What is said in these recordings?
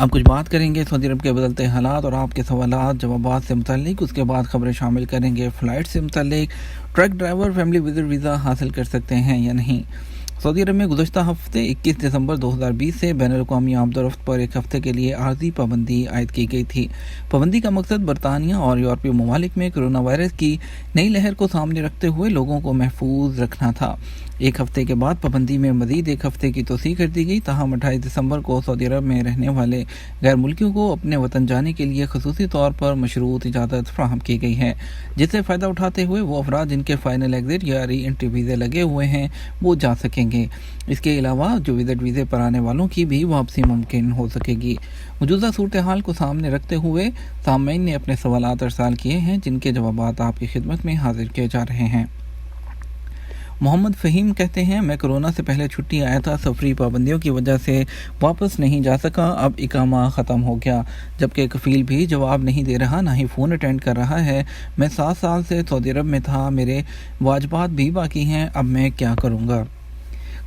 آپ کچھ بات کریں گے سعودی عرب کے بدلتے حالات اور آپ کے سوالات جوابات سے متعلق، اس کے بعد خبریں شامل کریں گے فلائٹ سے متعلق، truck driver family visit visa حاصل کر سکتے ہیں یا نہیں۔ سعودی عرب میں گزشتہ ہفتے 21 دسمبر 2020 سے بین الاقوامی آمد و رفت پر ایک ہفتے کے لیے عارضی پابندی عائد کی گئی تھی۔ پابندی کا مقصد برطانیہ اور یورپی ممالک میں کرونا وائرس کی نئی لہر کو سامنے رکھتے ہوئے لوگوں کو محفوظ رکھنا تھا۔ ایک ہفتے کے بعد پابندی میں مزید ایک ہفتے کی توسیع کر دی گئی، تاہم 28 دسمبر کو سعودی عرب میں رہنے والے غیر ملکیوں کو اپنے وطن جانے کے لیے خصوصی طور پر مشروط اجازت فراہم کی گئی ہے، جس سے فائدہ اٹھاتے ہوئے وہ افراد جن کے فائنل ایگزٹ یا ری انٹری ویزے لگے ہوئے ہیں وہ جا سکیں گے۔ اس کے علاوہ جو وزٹ ویزے پر آنے والوں کی بھی واپسی ممکن ہو سکے گی۔ موجودہ صورتحال کو سامنے رکھتے ہوئے سامعین نے اپنے سوالات ارسال کیے ہیں، جن کے جوابات آپ کی خدمت میں حاضر کیے جا رہے ہیں۔ محمد فہیم کہتے ہیں، میں کرونا سے پہلے چھٹی آیا تھا، سفری پابندیوں کی وجہ سے واپس نہیں جا سکا، اب اقامہ ختم ہو گیا، جبکہ کفیل بھی جواب نہیں دے رہا، نہ ہی فون اٹینڈ کر رہا ہے۔ میں 7 سال سے سعودی عرب میں تھا، میرے واجبات بھی باقی ہیں، اب میں کیا کروں گا؟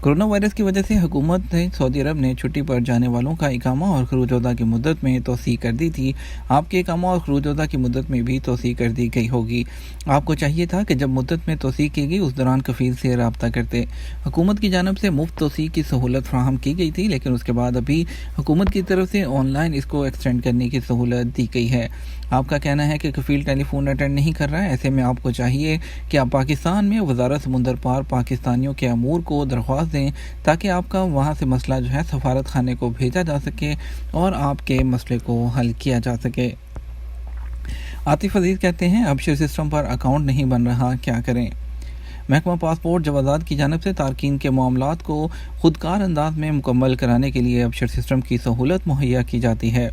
کرونا وائرس کی وجہ سے حکومت نے سعودی عرب نے چھٹی پر جانے والوں کا اقامہ اور خروج وطن کی مدت میں توسیع کر دی تھی۔ آپ کے اقامہ اور خروج وطن کی مدت میں بھی توسیع کر دی گئی ہوگی۔ آپ کو چاہیے تھا کہ جب مدت میں توسیع کی گئی اس دوران کفیل سے رابطہ کرتے۔ حکومت کی جانب سے مفت توسیع کی سہولت فراہم کی گئی تھی، لیکن اس کے بعد ابھی حکومت کی طرف سے آن لائن اس کو ایکسٹینڈ کرنے کی سہولت دی گئی ہے۔ آپ کا کہنا ہے کہ کفیل ٹیلی فون اٹینڈ نہیں کر رہا ہے، ایسے میں آپ کو چاہیے کہ آپ پاکستان میں وزارت سمندر پار پاکستانیوں کے امور کو درخواست دیں تاکہ آپ کا وہاں سے مسئلہ جو ہے سفارت خانے کو بھیجا جا سکے اور آپ کے مسئلے کو حل کیا جا سکے۔ عاطف عزیز کہتے ہیں، ابشر سسٹم پر اکاؤنٹ نہیں بن رہا، کیا کریں؟ محکمہ پاسپورٹ جوازات کی جانب سے تارکین کے معاملات کو خودکار انداز میں مکمل کرانے کے لیے ابشر سسٹم کی سہولت مہیا کی جاتی ہے۔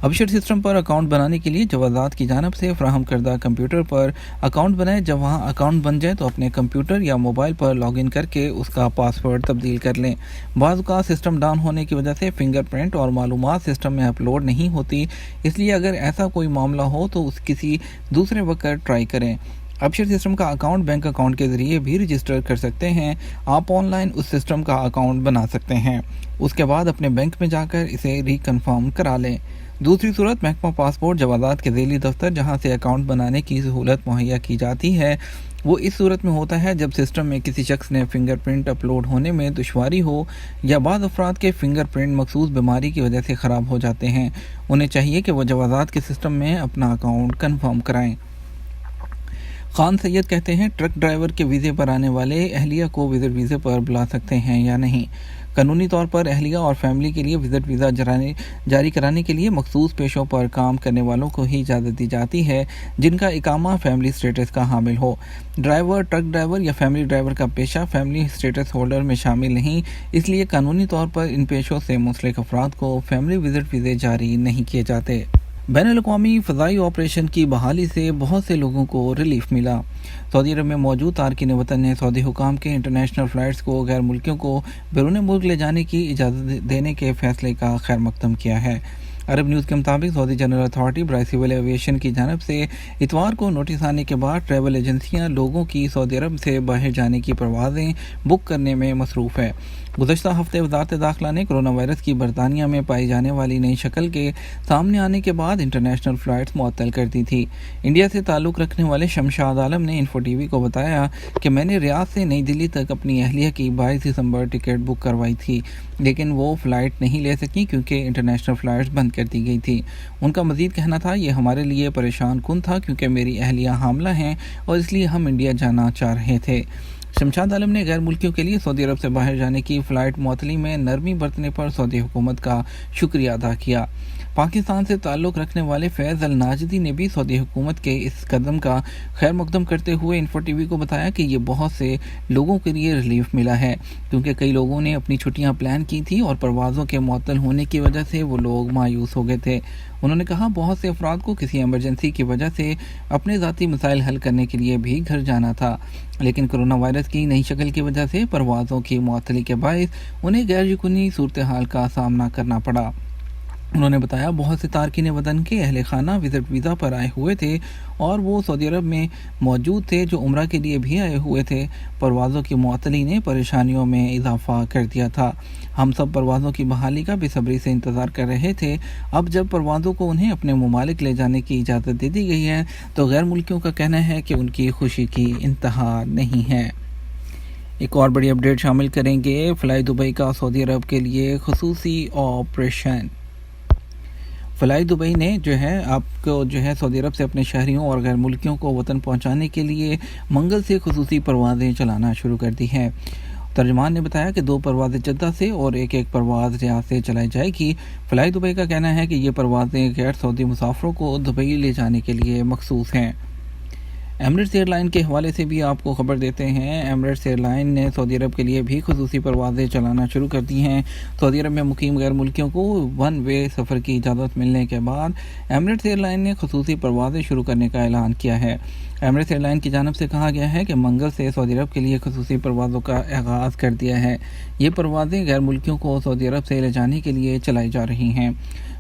ابشر سسٹم پر اکاؤنٹ بنانے کے لیے جوازات کی جانب سے فراہم کردہ کمپیوٹر پر اکاؤنٹ بنائیں۔ جب وہاں اکاؤنٹ بن جائے تو اپنے کمپیوٹر یا موبائل پر لاگ ان کر کے اس کا پاسورڈ تبدیل کر لیں۔ بعض اوقات سسٹم ڈاؤن ہونے کی وجہ سے فنگر پرنٹ اور معلومات سسٹم میں اپلوڈ نہیں ہوتی، اس لیے اگر ایسا کوئی معاملہ ہو تو کسی دوسرے وقت ٹرائی کریں۔ ابشر سسٹم کا اکاؤنٹ بینک اکاؤنٹ کے ذریعے بھی رجسٹر کر سکتے ہیں۔ آپ آن لائن اس سسٹم کا اکاؤنٹ بنا سکتے ہیں، اس کے بعد اپنے بینک میں جا کر اسے ری کنفرم کرا لیں۔ دوسری صورت، محکمہ پاسپورٹ جوازات کے ذیلی دفتر جہاں سے اکاؤنٹ بنانے کی سہولت مہیا کی جاتی ہے، وہ اس صورت میں ہوتا ہے جب سسٹم میں کسی شخص نے فنگر پرنٹ اپلوڈ ہونے میں دشواری ہو یا بعض افراد کے فنگر پرنٹ مخصوص بیماری کی وجہ سے خراب ہو جاتے ہیں۔ انہیں چاہیے کہ وہ جوازات کے سسٹم میں اپنا اکاؤنٹ کنفرم کرائیں۔ خان سید کہتے ہیں، ٹرک ڈرائیور کے ویزے پر آنے والے اہلیہ کو وزٹ ویزے پر بلا سکتے ہیں یا نہیں؟ قانونی طور پر اہلیہ اور فیملی کے لیے وزٹ ویزا جاری کرانے کے لیے مخصوص پیشوں پر کام کرنے والوں کو ہی اجازت دی جاتی ہے جن کا اقامہ فیملی سٹیٹس کا حامل ہو۔ ڈرائیور، ٹرک ڈرائیور یا فیملی ڈرائیور کا پیشہ فیملی سٹیٹس ہولڈر میں شامل نہیں، اس لیے قانونی طور پر ان پیشوں سے منسلک افراد کو فیملی وزٹ ویزے جاری نہیں کیے جاتے۔ بین الاقوامی فضائی آپریشن کی بحالی سے بہت سے لوگوں کو ریلیف ملا۔ سعودی عرب میں موجود تارکین وطن نے سعودی حکام کے انٹرنیشنل فلائٹس کو غیر ملکیوں کو بیرون ملک لے جانے کی اجازت دینے کے فیصلے کا خیر مقدم کیا ہے۔ عرب نیوز کے مطابق سعودی جنرل اتھارٹی برائے سول ایویشن کی جانب سے اتوار کو نوٹس آنے کے بعد ٹریول ایجنسیاں لوگوں کی سعودی عرب سے باہر جانے کی پروازیں بک کرنے میں مصروف ہے۔ گزشتہ ہفتے وزارت داخلہ نے کرونا وائرس کی برطانیہ میں پائی جانے والی نئی شکل کے سامنے آنے کے بعد انٹرنیشنل فلائٹس معطل کر دی تھی۔ انڈیا سے تعلق رکھنے والے شمشاد عالم نے انفو ٹی وی کو بتایا کہ میں نے ریاض سے نئی دلی تک اپنی اہلیہ کی 22 دسمبر ٹکٹ بک کروائی تھی، لیکن وہ فلائٹ نہیں لے سکی کیونکہ انٹرنیشنل فلائٹس بند کر دی گئی تھی۔ ان کا مزید کہنا تھا، یہ ہمارے لیے پریشان کن تھا کیونکہ میری اہلیہ حاملہ ہیں اور اس لیے ہم انڈیا جانا چاہ رہے تھے۔ شمشاد عالم نے غیر ملکیوں کے لیے سعودی عرب سے باہر جانے کی فلائٹ معطلی میں نرمی برتنے پر سعودی حکومت کا شکریہ ادا کیا۔ پاکستان سے تعلق رکھنے والے فیض الناجدی نے بھی سعودی حکومت کے اس قدم کا خیر مقدم کرتے ہوئے انفو ٹی وی کو بتایا کہ یہ بہت سے لوگوں کے لیے ریلیف ملا ہے کیونکہ کئی لوگوں نے اپنی چھٹیاں پلان کی تھی اور پروازوں کے معطل ہونے کی وجہ سے وہ لوگ مایوس ہو گئے تھے۔ انہوں نے کہا، بہت سے افراد کو کسی ایمرجنسی کی وجہ سے اپنے ذاتی مسائل حل کرنے کے لیے بھی گھر جانا تھا، لیکن کرونا وائرس کی نئی شکل کی وجہ سے پروازوں کی معطلی کے باعث انہیں غیر یقینی صورتحال کا سامنا کرنا پڑا۔ انہوں نے بتایا بہت سے تارکین وطن کے اہل خانہ وزٹ ویزا پر آئے ہوئے تھے اور وہ سعودی عرب میں موجود تھے جو عمرہ کے لیے بھی آئے ہوئے تھے۔ پروازوں کی معطلی نے پریشانیوں میں اضافہ کر دیا تھا۔ ہم سب پروازوں کی بحالی کا بے صبری سے انتظار کر رہے تھے۔ اب جب پروازوں کو انہیں اپنے ممالک لے جانے کی اجازت دے دی گئی ہے تو غیر ملکیوں کا کہنا ہے کہ ان کی خوشی کی انتہا نہیں ہے۔ ایک اور بڑی اپڈیٹ شامل کریں گے۔ فلائی دبئی کا سعودی عرب کے لیے خصوصی آپریشن۔ فلائی دبئی نے آپ کو سعودی عرب سے اپنے شہریوں اور غیر ملکیوں کو وطن پہنچانے کے لیے منگل سے خصوصی پروازیں چلانا شروع کر دی ہیں۔ ترجمان نے بتایا کہ 2 پروازیں جدہ سے اور ایک پرواز ریاض سے چلائی جائے گی۔ فلائی دبئی کا کہنا ہے کہ یہ پروازیں غیر سعودی مسافروں کو دبئی لے جانے کے لیے مخصوص ہیں۔ ایمریٹس ایئر لائن کے حوالے سے بھی آپ کو خبر دیتے ہیں۔ ایمریٹس ایئر لائن نے سعودی عرب کے لیے بھی خصوصی پروازیں چلانا شروع کر دی ہیں۔ سعودی عرب میں مقیم غیر ملکیوں کو ون وے سفر کی اجازت ملنے کے بعد ایمریٹس ایئر لائن نے خصوصی پروازیں شروع کرنے کا اعلان کیا ہے۔ ایمریٹس ایئر لائن کی جانب سے کہا گیا ہے کہ منگل سے سعودی عرب کے لیے خصوصی پروازوں کا آغاز کر دیا ہے۔ یہ پروازیں غیر ملکیوں کو سعودی عرب سے لے جانے کے لیے چلائی جا رہی ہیں۔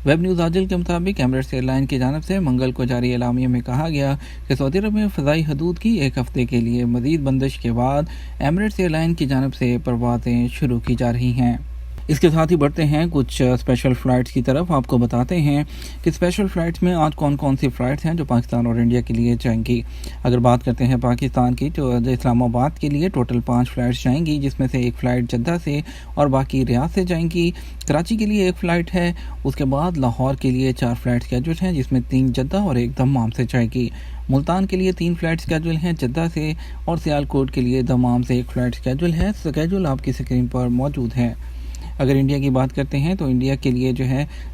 ویب نیوز آجل کے مطابق ایمریٹس ایئر لائن کی جانب سے منگل کو جاری اعلامیہ میں کہا گیا کہ سعودی عرب میں فضائی حدود کی 1 ہفتے کے لیے مزید بندش کے بعد ایمریٹس ایئر لائن کی جانب سے پروازیں شروع کی جا رہی ہیں۔ اس کے ساتھ ہی بڑھتے ہیں کچھ اسپیشل فلائٹس کی طرف۔ آپ کو بتاتے ہیں کہ اسپیشل فلائٹس میں آج کون سی فلائٹس ہیں جو پاکستان اور انڈیا کے لیے جائیں گی۔ اگر بات کرتے ہیں پاکستان کی تو اسلام آباد کے لیے ٹوٹل 5 فلائٹس جائیں گی، جس میں سے 1 فلائٹ جدہ سے اور باقی ریاض سے جائیں گی۔ کراچی کے لیے 1 فلائٹ ہے۔ اس کے بعد لاہور کے لیے 4 فلائٹ اسکیجول ہیں، جس میں 3 جدہ اور 1 دمام سے جائے گی۔ ملتان کے لیے 3 فلائٹ اسکیجول ہیں جدہ سے، اور سیالکوٹ کے لیے دمام سے 1 فلائٹ اسکیجول ہے۔ اسکیجول آپ کی اسکرین پر موجود ہے۔ اگر انڈیا کی بات کرتے ہیں تو انڈیا کے لیے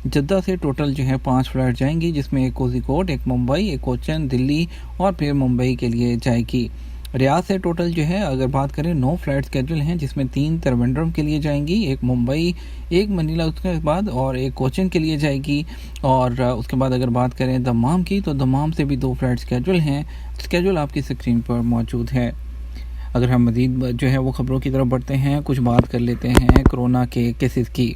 جدہ سے ٹوٹل 5 فلائٹ جائیں گی، جس میں 1 کوزی کوٹ، 1 ممبئی، 1 کوچن دلی اور پھر ممبئی کے لیے جائے گی۔ ریاض سے ٹوٹل اگر بات کریں 9 فلائٹ اسکیجول ہیں، جس میں 3 تروندرم کے لیے جائیں گی، 1 ممبئی، 1 منیلا اس کے بعد اور 1 کوچن کے لیے جائے گی۔ اور اس کے بعد اگر بات کریں دمام کی تو دمام سے بھی 2 فلائٹ اسکیجول ہیں۔ اسکیجول آپ کی اسکرین پر موجود ہے۔ اگر ہم مزید وہ خبروں کی طرف بڑھتے ہیں، کچھ بات کر لیتے ہیں کورونا کے کیسز کی۔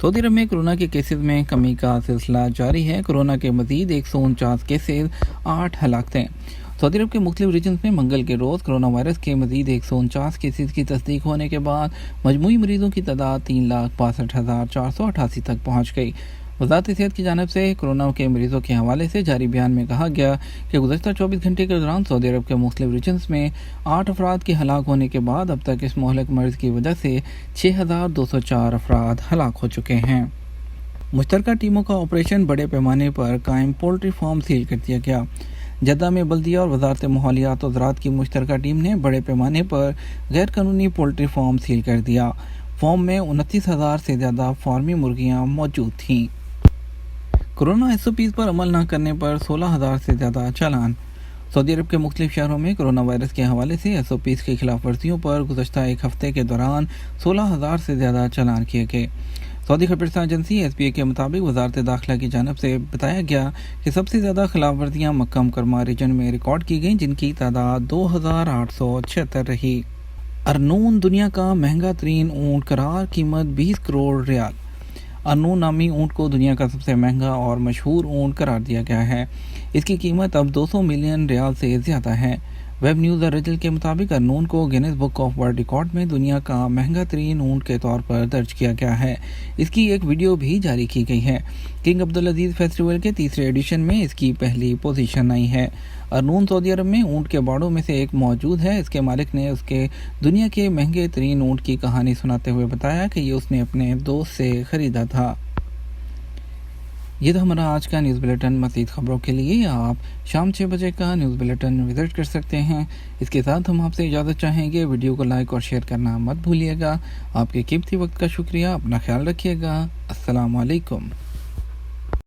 سعودی عرب میں کورونا کے کیسز میں کمی کا سلسلہ جاری ہے۔ کورونا کے مزید 149 کیسز، 8 ہلاکتیں۔ سعودی عرب کے مختلف ریجنز میں منگل کے روز کورونا وائرس کے مزید 149 کیسز کی تصدیق ہونے کے بعد مجموعی مریضوں کی تعداد 3,62,488 تک پہنچ گئی۔ وزارت صحت کی جانب سے کورونا کے مریضوں کے حوالے سے جاری بیان میں کہا گیا کہ گزشتہ 24 گھنٹے کے دوران سعودی عرب کے مختلف ریجنز میں 8 افراد کے ہلاک ہونے کے بعد اب تک اس مہلک مرض کی وجہ سے 6,204 افراد ہلاک ہو چکے ہیں۔ مشترکہ ٹیموں کا آپریشن بڑے پیمانے پر قائم پولٹری فارم سیل کر دیا گیا۔ جدہ میں بلدیہ اور وزارت ماحولیات و زراعت کی مشترکہ ٹیم نے بڑے پیمانے پر غیر قانونی پولٹری فارم سیل کر دیا۔ فارم میں 29,000 سے زیادہ فارمی مرغیاں موجود تھیں۔ کورونا SOPs پر عمل نہ کرنے پر 16,000 سے زیادہ چالان۔ سعودی عرب کے مختلف شہروں میں کورونا وائرس کے حوالے سے SOPs کی خلاف ورزیوں پر گزشتہ 1 ہفتے کے دوران 16,000 سے زیادہ چالان کیے گئے۔ سعودی خبررساں ایجنسی SPA کے مطابق وزارت داخلہ کی جانب سے بتایا گیا کہ سب سے زیادہ خلاف ورزیاں مکہ مکرمہ ریجن میں ریکارڈ کی گئیں، جن کی تعداد 2,876 رہی۔ ارنون دنیا کا مہنگا ترین اونٹ قرار، قیمت 20 کروڑ ریال۔ ارنون نامی اونٹ کو دنیا کا سب سے مہنگا اور مشہور اونٹ قرار دیا گیا ہے۔ اس کی قیمت اب 200 ملین ریال سے زیادہ ہے۔ ویب نیوز الرجل کے مطابق ارنون کو Guinness book of world record میں دنیا کا مہنگا ترین اونٹ کے طور پر درج کیا گیا ہے۔ اس کی ایک ویڈیو بھی جاری کی گئی ہے۔ کنگ عبدالعزیز فیسٹیول کے 3رے ایڈیشن میں اس کی پہلی پوزیشن آئی ہے۔ ارنون سعودی عرب میں اونٹ کے باڑوں میں سے ایک موجود ہے۔ اس کے مالک نے اس کے دنیا کے مہنگے ترین اونٹ کی کہانی سناتے ہوئے بتایا کہ یہ اس نے اپنے دوست سے خریدا تھا۔ یہ تھا ہمارا آج کا نیوز بلیٹن۔ مزید خبروں کے لیے آپ شام 6 بجے کا نیوز بلیٹن وزٹ کر سکتے ہیں۔ اس کے ساتھ ہم آپ سے اجازت چاہیں گے، ویڈیو کو لائک اور شیئر کرنا مت بھولیے گا۔ آپ کے قیمتی وقت کا شکریہ، اپنا خیال رکھیے گا۔ السلام علیکم۔